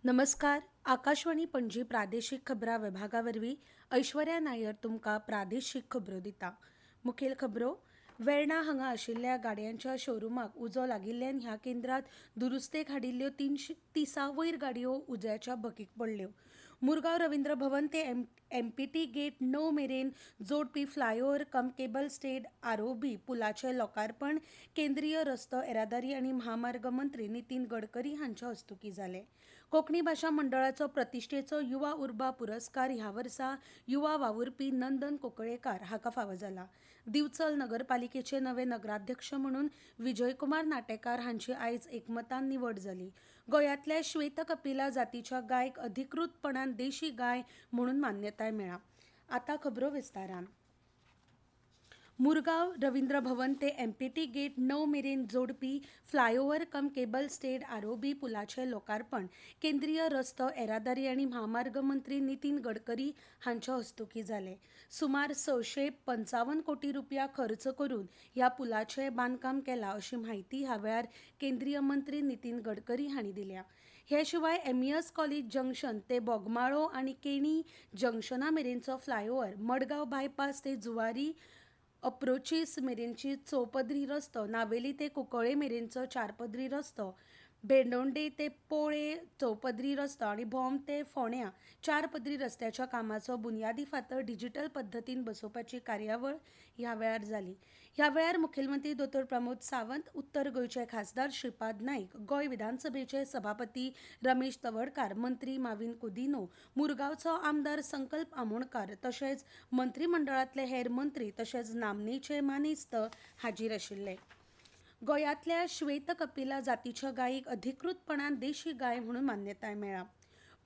नमस्कार. आकाशवाणी पणजी प्रादेशीक खबरां विभागावरवीं ऐश्वर्या नायर तुमकां प्रादेशीक खबरो दिता. मुखेल खबरो. वेर्णा हांगा आशिल्ल्या गाडयांच्या शोरूमाक उजो लागिल्ल्यान ह्या केंद्रात दुरुस्तेक हाडिल्ल्यो 330 वयर गाडयो उज्याच्या भकीक पडल्यो. मुरगांव रवींद्र भवन ते एमपीटी गेट 9 मेरेन जोडपी फ्लायओव्हर कम केबल स्टेड आरओबी पुलाचे लोकार्पण केंद्रीय रस्तो येरादारी आनी महामार्ग मंत्री नितीन गडकरी हांच्या हस्तुकीं जालें. कोंकणी भाशा मंडळाचो प्रतिश्ठेचो युवा उर्बा पुरस्कार ह्या वर्सा युवा वावुरपी नंदन कोकळेकार हाका फावो जाला. दिवचल नगरपालिकेचे नवे नगराध्यक्ष म्हणून विजयकुमार नाटेकार हांची आयज एकमतान निवड जाली. गोंयांतल्या श्वेत कपिला जातीच्या गायक अधिकृतपणान देशी गाय म्हणून मान्यताय मेळ्ळा. आतां खबरो विस्तारान. मुरगांव रवींद्र भवन ते एमपीटी गेट 9 मेरेन जोडपी फ्लायओव्हर कम केबल स्टेड आरओबी पुलाचे लोकार्पण केंद्रीय रस्तो येरादारी आनी महामार्ग मंत्री नितीन गडकरी हांच्या हस्तुकीं जालें. सुमार 655 कोटी रुपया खर्च करून ह्या पुलाचें बांदकाम केलां अशी म्हायती ह्या वेळार केंद्रीय मंत्री नितीन गडकरी हांणी दिल्या. हे शिवाय एमईएस कॉलेज जंक्शन ते बोगमाळो आनी केणी जंक्शना मेरेनचो फ्लायओव्हर, मडगांव बायपास ते जुवारी अप्रोचीस मेरेनची चौपदरी रस्तो, नावेली ते कुंकळे मेरेनचो 4 पदरी रस्तो, बेंडोंडे ते पोळे चौपदरी रस्तो आनी भोम ते फोंड्यां 4 पदरी रस्त्याच्या कामाचो बुनयादी फातर डिजिटल पद्दतीन बसोवपाची कार्यावळ ह्या वेळार जाली. ह्या वेळार मुखेलमंत्री दोतोर प्रमोद सावंत, उत्तर गोंयचे खासदार श्रीपाद नाईक, गोंय विधानसभेचे सभापती रमेश तवडकार, मंत्री माविन कुदिनो, मुरगांवचो आमदार संकल्प आमोणकार तशेंच मंत्रिमंडळांतले हेर मंत्री तशेंच नामनेचे मानेस्त हाजीर आशिल्ले. गोंयांतल्या श्वेत कपिला जातीच्या गायीक अधिकृतपणान देशी गाय म्हणून मान्यताय मेळ्ळा.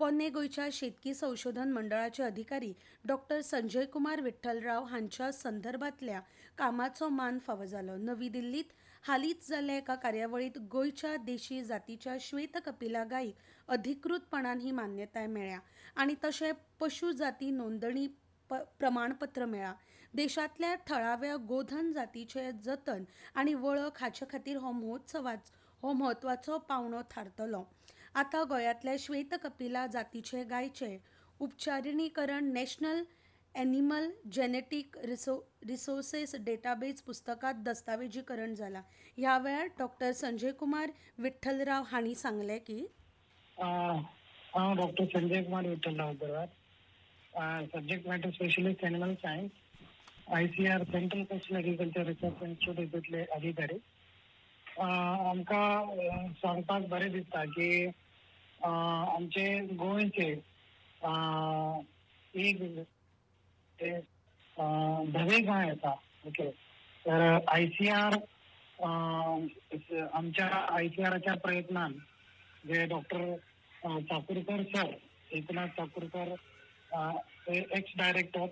पोन्ने गोंयच्या शेतकी संशोधन मंडळाचे अधिकारी डॉ. संजय कुमार विठ्ठलराव हांच्या संदर्भातल्या कामाचो मान फावो जालो. नवी दिल्लीत हालींच जाल्ल्या एका कार्यावळीत गोंयच्या देशी जातीच्या श्वेत कपिला गायीक अधिकृतपणान ही मान्यताय मेळ्ळ्या आनी तशें पशु जाती नोंदणी प्रमाणपत्र मेळ्ळा. देशांतल्या थळाव्या गोधन जातीचे जतन आनी वळख हाचे खातीर हो म्हत्वाचो पावंडो थारतलो. आतां गोंयांतल्या श्वेत कपिला जातीचे गायचे उपचारिणीकरण national animal genetic resources database पुस्तकांत दस्तावेजीकरण जालां. ह्या वेळार डॉ. संजय कुमार विठ्ठलराव हांणी सांगलें की हांव डॉ. संजय कुमार विठ्ठलराव बरोबर subject matter specialist animal science ICAR central coastal agriculture research इन्स्टिट्यूटातले अधिकारी. आमकां सांगपाक बरें दिसता की आमचे गोंयचे एक धवे गाय आसा. ओके, तर ICAR आमच्या ICARच्या प्रयत्नान जे doctor Chakurkar sir, Eknath Chakurkar ex director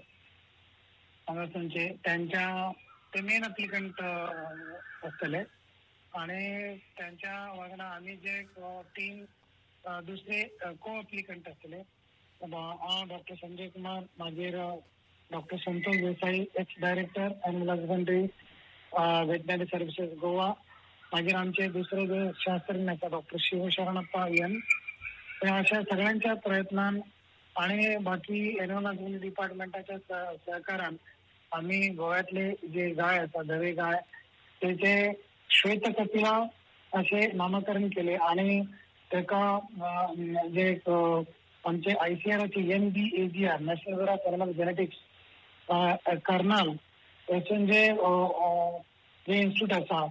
हांगासरचे, त्यांच्या ते मेन एप्लिकंट आसतले आणि त्यांच्या वांगडा आमी जे टीम दुसरे को एप्लिकंट आसतले. हांव डॉ. संजय कुमार, मागीर डॉ. Santosh Desai ex director animal husbandry veterinary services Goa, मागीर आमचे दुसरे जे शास्त्रज्ञ आसा डॉ. शिवशरणप्पा एन, अशा सगळ्यांच्या प्रयत्नान आणि बाकी एनिमल हजबंड्री डिपार्टमेंटाच्या सहकारान आम्ही गोव्यातले जे गाय आसा धवे गाय त्याचे श्वेत कपिला असे नामकरण केले आणि त्याका जे आमचे ICARचे NBAGR national bureau of animal genetics Karnal याचे जे इन्स्टिट्यूट आसा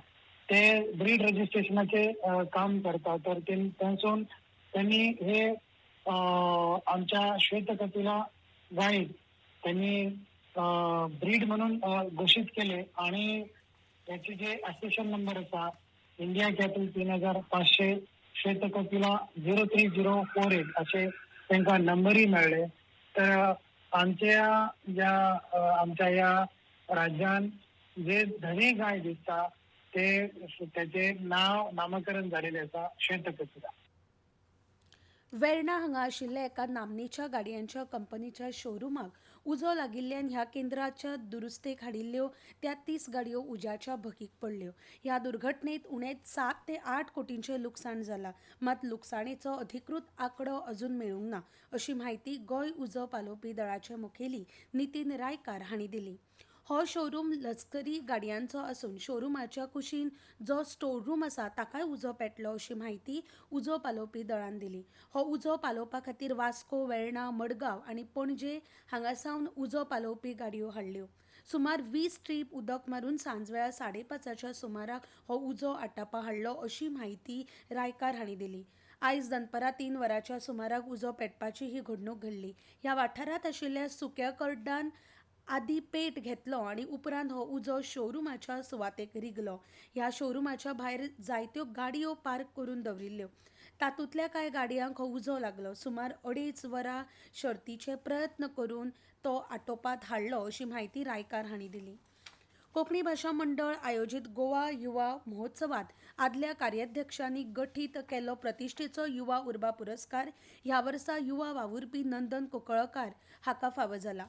ते ब्रीड रजिस्ट्रेशनाचे काम करता. तर त्यांसून त्यांनी हे आमच्या श्वेत कपिला गायीक त्यांनी ब्रीड म्हणून घोषित केले आणि त्याचे जे ॲसोसिएशन नंबर असा इंडिया कॅटल 3500 श्वेत कपिला 03048 असे त्यांना नंबरही मिळाले. तर आमच्या या राज्यात जे धवे गाय दिसता ते त्याचे नामकरण झालेले असा श्वेत कपिला. वेर्णा हांगा आशिल्ल्या एका नामनेच्या गाडयांच्या कंपनीच्या शोरूमाक उजो लागिल्ल्यान ह्या केंद्राच्या दुरुस्तेक हाडिल्ल्यो त्या 30 गाडयो उज्याच्या भकीक पडल्यो. ह्या दुर्घटनेत उणेच 7 ते 8 कोटींचे लुकसाण जाला. मात लुकसाणेचो अधिकृत आंकडो अजून मेळूंक ना, अशी माहिती गोंय उजो पालोवपी दळाचे मुखेली नितीन रायकार हांणी दिली. हो शोरूम लश्करी गाडयांचो आसून शोरूमाच्या कुशीन जो स्टोर रूम आसा ताकाय उजो पेटलो अशी माहिती उजो पालोवपी दळान दिली. हो उजो पालोवपा खातीर वास्को, वेर्णा, मडगांव आनी पणजे हांगासावन उजो पालोवपी गाडयो हाडल्यो. सुमार 20 ट्रीप उदक मारून सांजवेळा 5:30च्या सुमाराक हो उजो आटापा हाडलो अशी माहिती रायकार हांणी दिली. आयज दनपारां 3 वरांच्या सुमाराक उजो पेटपाची ही घडणूक घडली. ह्या वाठारात आशिल्ल्या सुक्या कर्डान आदी पेट घेतलो आनी उपरांत हो उजो शोरूमाच्या सुवातेक रिगलो. ह्या शोरूमाच्या भायर जायत्यो गाडयो पार्क करून दवरिल्ल्यो. तातूंतल्या कांय गाडयांक हो उजो लागलो. सुमार 2.5 वरां शर्तीचे प्रयत्न करून तो आटोपांत हाडलो अशी माहिती रायकार हांणी दिली. कोंकणी भाशा मंडळ आयोजीत गोवा युवा महोत्सवात आदल्या कार्याध्यक्षांनी गठीत केल्लो प्रतिश्ठेचो युवा उर्बा पुरस्कार ह्या वर्सा युवा वावुरपी नंदन कुंकळकार हाका फावो जाला.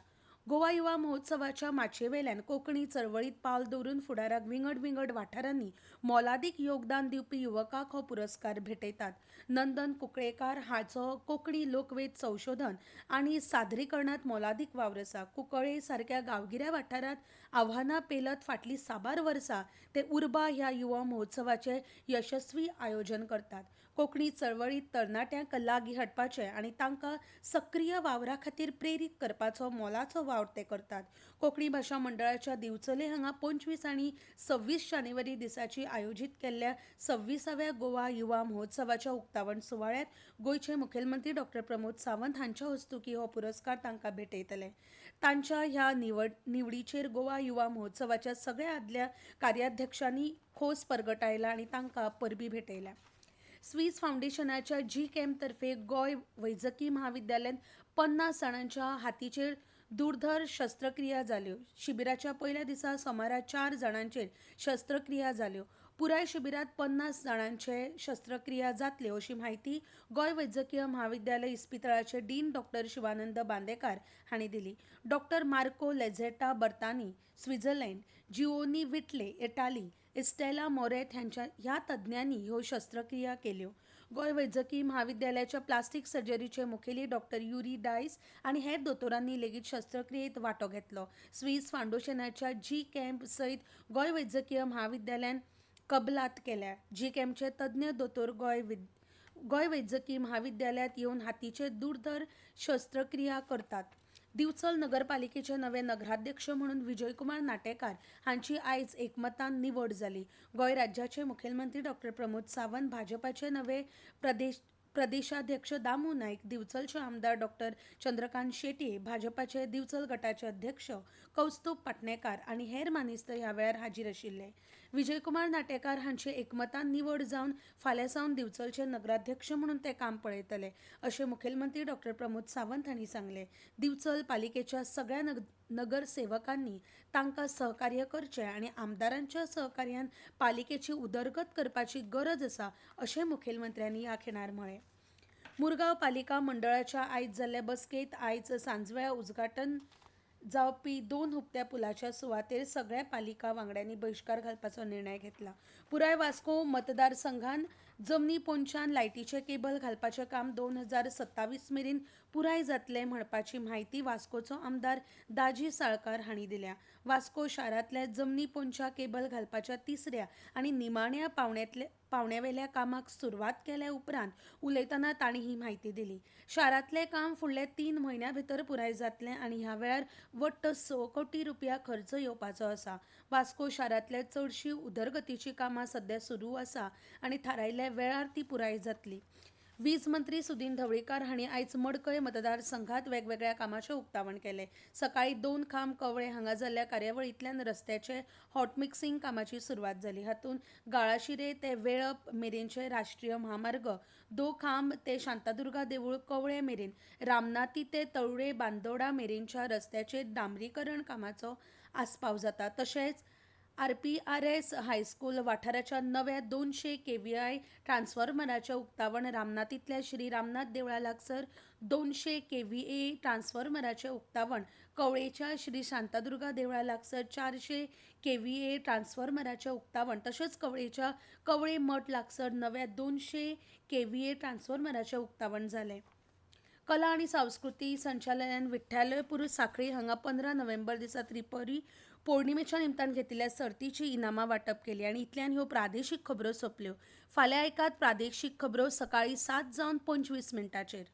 गोवा युवा महोत्सवाच्या माचयेवेल्यान कोंकणी चळवळीत पावल दवरून फुडाराक विंगड वाठारांनी मोलादीक योगदान दिवपी युवकांक हो पुरस्कार भेटयतात. नंदन कुंकळेकार हाचो कोंकणी लोकवेद संशोधन आनी सादरीकरणात मोलादीक वावर आसा. कुंकळे सारक्या गांवगिऱ्या वाठारांत आव्हानां पेलत फाटलीं 6 वर्सां ते उर्बा ह्या युवा महोत्सवाचे यशस्वी आयोजन करतात. कोंकणी चळवळीत तरणाट्यांक लागीं हाडपाचे आनी तांकां सक्रीय वावरा खातीर प्रेरीत करपाचो मोलाचो वावर ते करतात. कोंकणी भाशा मंडळाच्या दिवचले हांगा 25 आनी 26 जानेवारी दिसाची आयोजीत केल्ल्या 26व्या गोवा युवा महोत्सवाच्या उक्तावण सुवाळ्यात गोंयचे मुखेलमंत्री डॉ. प्रमोद सावंत हांच्या हस्तुकीं हो पुरस्कार तांकां भेटयतले. तांच्या ह्या निवडीचेर गोवा युवा महोत्सवाच्या सगळ्या आदल्या कार्याध्यक्षांनी खोस परगटायला आनी तांकां परबीं भेटयल्या. स्वीस फाउंडेशनाच्या जी-कॅम्प तर्फे गोंय वैजकी महाविद्यालयात 50 जाणांच्या हातीचेर दुर्धर शस्त्रक्रिया जाल्यो. शिबिराच्या पयल्या दिसा सुमार 4 जाणांचेर शस्त्रक्रिया जाल्यो. पुराय शिबिरात 50 जाणांचे शस्त्रक्रिया जातल्यो अशी माहिती गोंय वैजकीय महाविद्यालय इस्पितळाचे डीन डॉ. शिवानंद बांदेकार हांणी दिली. डॉ. मार्को लेझेटा बर्तानी स्वित्झर्लंड, जिओनी विटले इटाली, इस्टेला मोरेथ ह्या तज्ञांनी ह्यो शस्त्रक्रिया केल्यो. गोंय वैजकी महाविद्यालयाच्या प्लास्टिक सर्जरीचे मुखेली डॉ. युरी डायस आनी हेर दोतोरांनी लेगीत शस्त्रक्रियेत वांटो घेतलो. स्वीस फाउंडेशनाच्या जी-कॅम्प सयत गोंय वैजकीय महाविद्यालयान कबलात केल्या. जी-कॅम्पचे तज्ञ दोतोर गोंय वैजकी महाविद्यालयात येवन हातीचे दुर्धर शस्त्रक्रिया करतात. दिवचल नगरपालिकेचे नवे नगराध्यक्ष म्हणून विजयकुमार नाटेकार हांची आयज एकमतान निवड जाली. गोंय राज्याचे मुखेलमंत्री डॉ. प्रमोद सावंत, भाजपाचे नवे प्रदेशाध्यक्ष दामू नायक, दिवचलचे आमदार डॉ. चंद्रकांत शेटये, भाजपाचे दिवचल गटाचे अध्यक्ष कौस्तुभ पाटणेकार आनी हेर मानेस्त ह्या वेळार हाजीर आशिल्ले. विजयकुमार नाटेकार हांची एकमतान निवड जावन फाल्यां सावन दिवचलचे नगराध्यक्ष म्हणून ते काम पळयतले अशें मुखेलमंत्री डॉ. प्रमोद सावंत हांणी सांगले. दिवचल पालिकेच्या सगळ्या नगरसेवकांनी तांकां सहकार्य करचें आनी आमदारांच्या सहकार्यान पालिकेची उदरगत करपाची गरज आसा अशें मुखेलमंत्र्यांनी ह्या खिणार म्हळें. मुरगांव पालिका मंडळाच्या आयज जाल्ले बसकेंत आयज सांजवेळा उजगाटन जावपी 2 हुबत्या पुलाच्या सुवातेर सगळ्या पालिका वांगड्यांनी बहिष्कार घालपाचो निर्णय घेतला. पुराय वास्को मतदारसंघान जमनी पोंदच्यान लायटीचे केबल घालपाचें काम 2027 मेरेन पुराय जातलें म्हणपाची माहिती वास्कोचो आमदार दाजी साळकार हांणी दिल्या. वास्को शारांतल्या जमनी पोंदच्या केबल घालपाच्या 3ऱ्या आनी निमाण्या पावण्यावेल्या कामाक सुरवात केल्या उपरांत उलयतना तांणी ही माहिती दिली. शारांतलें काम फुडल्या 3 म्हयन्यां भितर पुराय जातलें आनी ह्या वेळार वट्ट 6 कोटी रुपया खर्च येवपाचो आसा. वास्को शारांतल्या चडशीं उदरगतीची कामां सध्या सुरू आसा आनी थारायल्ल्या वेळार ती पुराय जातली. वीज मंत्री सुदीन ढवळीकार हांणी आयज मडकय मतदारसंघात वेगवेगळ्या कामांचें उक्तावण केलें. सकाळीं 2 खांब कवळे हांगा जाल्ल्या कार्यावळींतल्यान रस्त्याचे हॉट मिक्सिंग कामाची सुरवात जाली. हातूंत गाळाशिरे ते वेळप मेरेनचे राष्ट्रीय महामार्ग, 2 खांब ते शांतादुर्गा देवूळ कवळे मेरेन, रामनाथी ते तळुळे बांदोडा मेरेनच्या रस्त्याचे डांबरीकरण कामाचो आस्पाव जाता. तशेंच RPRS हायस्कूल वाठाराच्या नव्या 200 KVI ट्रान्सफॉर्मराच्या उक्तावण रामनाथीतल्या श्री रामनाथ देवळा लागसर 200 KVA ट्रान्सफॉर्मराचे उक्तावण कवळेच्या श्री शांतादुर्गा देवळा लागसर 400 KVA ट्रान्सफॉर्मराचे उक्तावण तसेच कवळेच्या कवळे मठ लागसर नव्या 200 KVA ट्रान्सफॉर्मराचे उक्तावण झाले. कला आणि संस्कृती संचालनालयान विठ्ठलपूर साखळी हांगा 15 नोव्हेंबर दिसा त्रिपुरी पौर्णिमेच्या निमतान घेतिल्ल्या सर्तीची इनामां वाटप केली आणि इतल्यान ह्यो प्रादेशीक खबरो सोंपल्यो. फाल्यां ऐकात प्रादेशीक खबरो सकाळी 7:25 मिनटांचेर.